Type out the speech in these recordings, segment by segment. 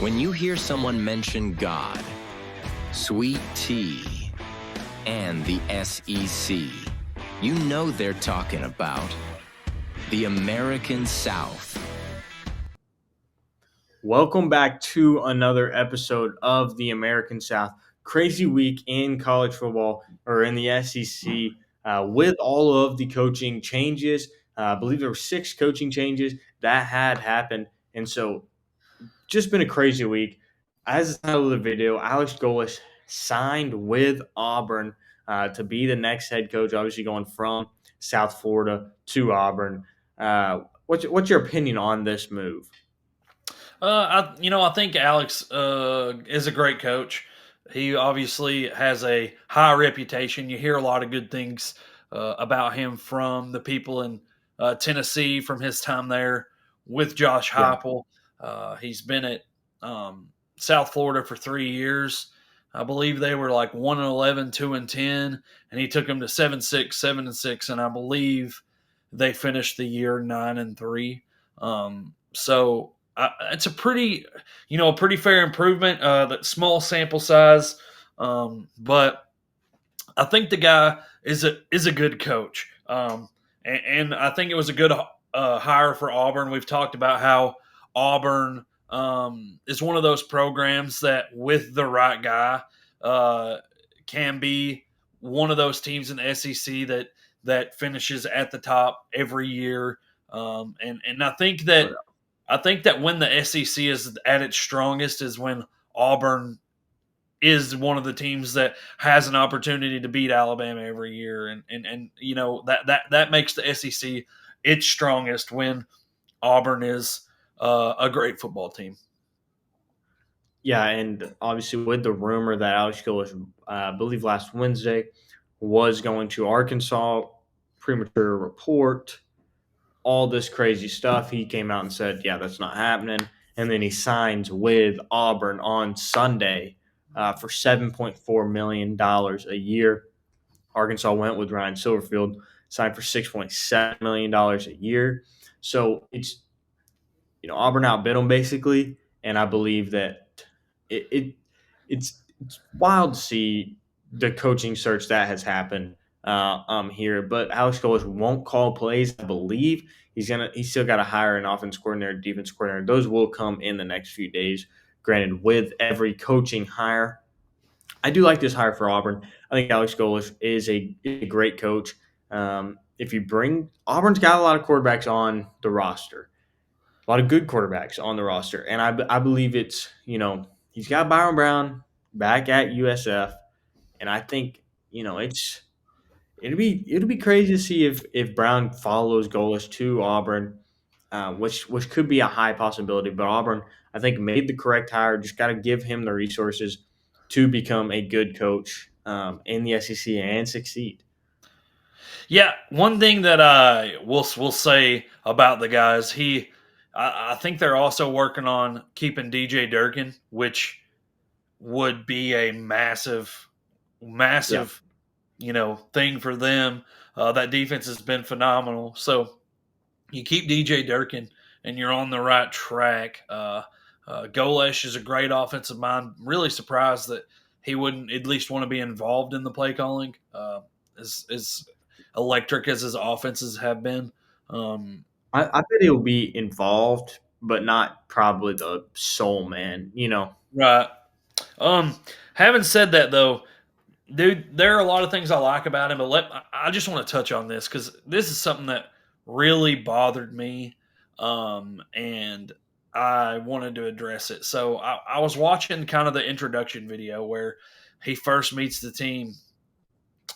When you hear someone mention God, sweet tea, and the SEC, you know they're talking about the American South. Welcome back to another episode of the American South. Crazy week in college football or in the SEC with all of the coaching changes. I believe there were 6 coaching changes that had happened. And so just been a crazy week. As the title of the video, Alex Golesh signed with Auburn to be the next head coach, obviously going from South Florida to Auburn. What's your opinion on this move? I think Alex is a great coach. He obviously has a high reputation. You hear a lot of good things about him from the people in Tennessee from his time there with Josh Yeah. Heupel. He's been at South Florida for 3 years. I believe they were like 1-11, 2-10, and he took them to 7-6, 7-6, and I believe they finished the year 9-3. So it's a pretty fair improvement. That small sample size, but I think the guy is a good coach, and I think it was a good hire for Auburn. We've talked about how Auburn is one of those programs that, with the right guy, can be one of those teams in the SEC that finishes at the top every year. And I think that when the SEC is at its strongest is when Auburn is one of the teams that has an opportunity to beat Alabama every year, and that makes the SEC its strongest when Auburn is a great football team. Yeah, and obviously with the rumor that Alex Golesh, I believe last Wednesday, was going to Arkansas, premature report, all this crazy stuff, he came out and said, yeah, that's not happening. And then he signs with Auburn on Sunday for $7.4 million a year. Arkansas went with Ryan Silverfield, signed for $6.7 million a year. So it's, Auburn outbid them basically. And I believe that it's wild to see the coaching search that has happened here. But Alex Golesh won't call plays. I believe he's still got to hire an offense coordinator, defense coordinator. Those will come in the next few days. Granted, with every coaching hire, I do like this hire for Auburn. I think Alex Golesh is a great coach. If you bring Auburn's got a lot of quarterbacks on the roster, a lot of good quarterbacks on the roster, and I believe it's he's got Byron Brown back at USF, and I think it'll be crazy to see if Brown follows Golesh to Auburn, which could be a high possibility. But Auburn, I think, made the correct hire. Just got to give him the resources to become a good coach in the SEC and succeed. Yeah, one thing that I will say about the guys, I think they're also working on keeping DJ Durkin, which would be a massive, Yeah. massive, thing for them. That defense has been phenomenal. So you keep DJ Durkin, and you're on the right track. Golesh is a great offensive mind. Really surprised that he wouldn't at least want to be involved in the play calling. As electric as his offenses have been. I bet he'll be involved, but not probably the sole man. Right. Having said that, though, dude, there are a lot of things I like about him, but I just want to touch on this because this is something that really bothered me, and I wanted to address it. So I was watching kind of the introduction video where he first meets the team,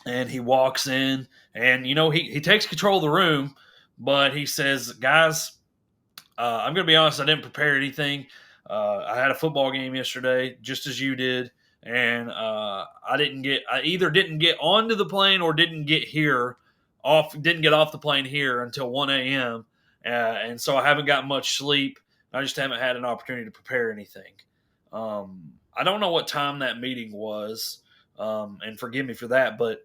and he walks in, and he takes control of the room, but he says, "Guys, I'm going to be honest. I didn't prepare anything. I had a football game yesterday, just as you did, and I either didn't get onto the plane or didn't get off the plane here until 1 a.m. And so I haven't got much sleep. I just haven't had an opportunity to prepare anything. I don't know what time that meeting was, and forgive me for that, but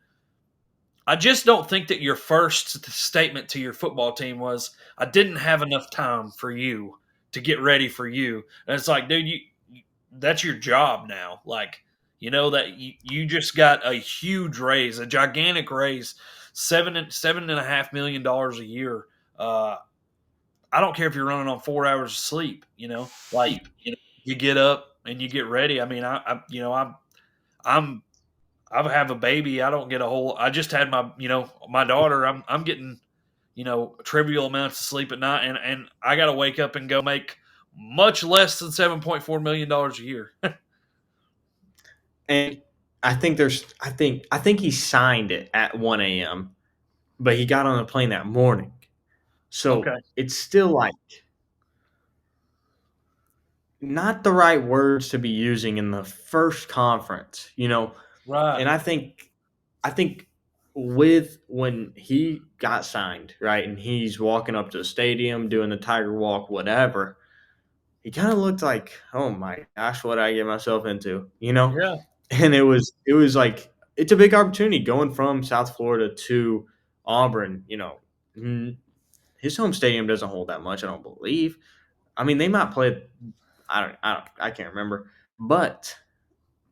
I just don't think that your first statement to your football team was, "I didn't have enough time for you to get ready for you." And it's like, dude, that's your job now. Like, that you just got a huge raise, a gigantic raise, $7.5 million a year. Uh, I don't care if you're running on 4 hours of sleep. Like, you get up and you get ready. I mean, I'm I have a baby. I don't get a whole. I just had my daughter. I'm getting trivial amounts of sleep at night, and I got to wake up and go make much less than $7.4 million a year. And I think he signed it at 1 a.m., but he got on a plane that morning. So Okay, it's still like not the right words to be using in the first conference, right. And I think with when he got signed, right, and he's walking up to the stadium doing the Tiger Walk, whatever, he kind of looked like, oh my gosh, what did I get myself into? Yeah, And it was like it's a big opportunity going from South Florida to Auburn. His home stadium doesn't hold that much, I don't believe. I mean, they might play. I can't remember, but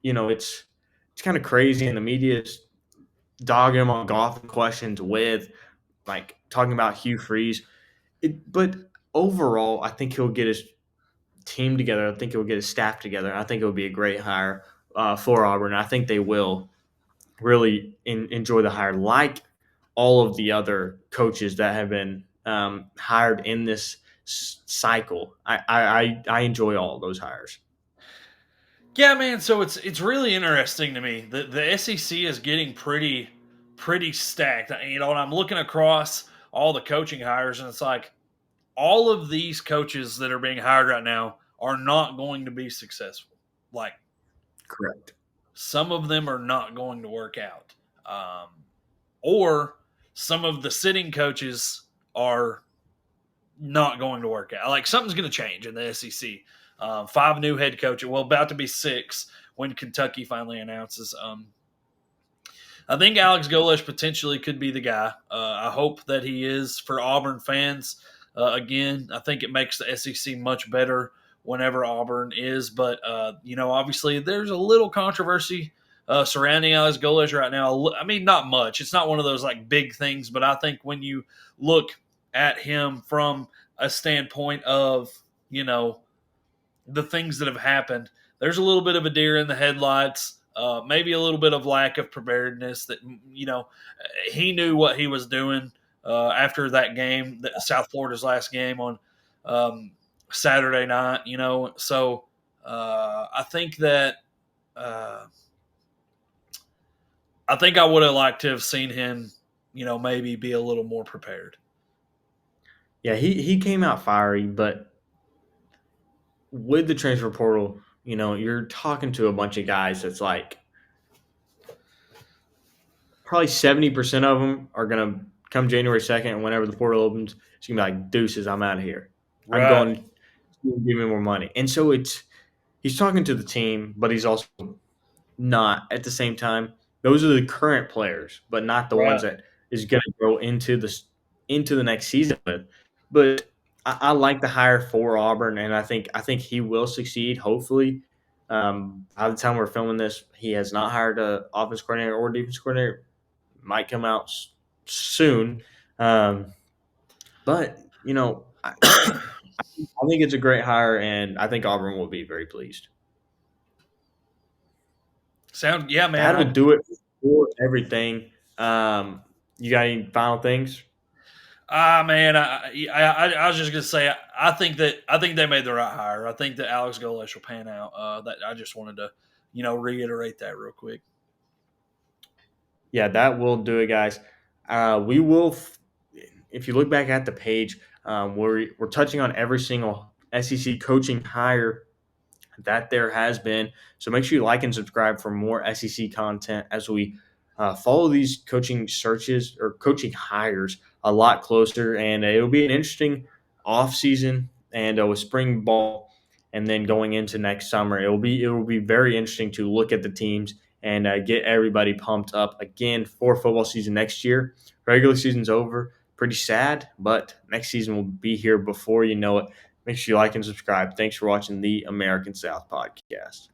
it's kind of crazy, and the media is dogging him on golf questions with like talking about Hugh Freeze. But overall, I think he'll get his team together. I think he'll get his staff together. I think it will be a great hire for Auburn. I think they will really enjoy the hire, like all of the other coaches that have been hired in this cycle. I enjoy all of those hires. yeah, man. So it's really interesting to me. The SEC is getting pretty stacked. And I'm looking across all the coaching hires, and it's like all of these coaches that are being hired right now are not going to be successful. Like, Correct. some of them are not going to work out. Or some of the sitting coaches are not going to work out. Like, something's going to change in the SEC. Five new head coaches. Well, about to be six when Kentucky finally announces. I think Alex Golesh potentially could be the guy. I hope that he is for Auburn fans. Again, I think it makes the SEC much better whenever Auburn is. But, obviously there's a little controversy surrounding Alex Golesh right now. I mean, not much. It's not one of those like big things, but I think when you look at him from a standpoint of, the things that have happened, there's a little bit of a deer in the headlights. Maybe a little bit of lack of preparedness that, he knew what he was doing after that game, South Florida's last game on Saturday night, So I think that I think I would have liked to have seen him, maybe be a little more prepared. Yeah, he came out fiery, but with the transfer portal, you're talking to a bunch of guys that's like probably 70% of them are going to come January 2nd, and whenever the portal opens, it's going to be like, deuces, I'm out of here. I'm Right. going, give me more money. And so he's talking to the team, but he's also not at the same time. Those are the current players, but not the ones Right. that is going to grow into the next season with. But I like the hire for Auburn, and I think he will succeed. Hopefully, by the time we're filming this, he has not hired a offense coordinator or defense coordinator. Might come out soon, um, but I think it's a great hire, and I think Auburn will be very pleased. Yeah, man. That'll do it for everything. You got any final things? Man, I was just gonna say, I think they made the right hire. I think that Alex Golesh will pan out. That I just wanted to, reiterate that real quick. Yeah, that will do it, guys. We will, if you look back at the page, we're touching on every single SEC coaching hire that there has been. So make sure you like and subscribe for more SEC content as we follow these coaching searches or coaching hires a lot closer. And it'll be an interesting off season and with spring ball and then going into next summer. It will be very interesting to look at the teams and get everybody pumped up again for football season next year. Regular season's over. Pretty sad, but next season will be here before you know it. Make sure you like and subscribe. Thanks for watching the American South podcast.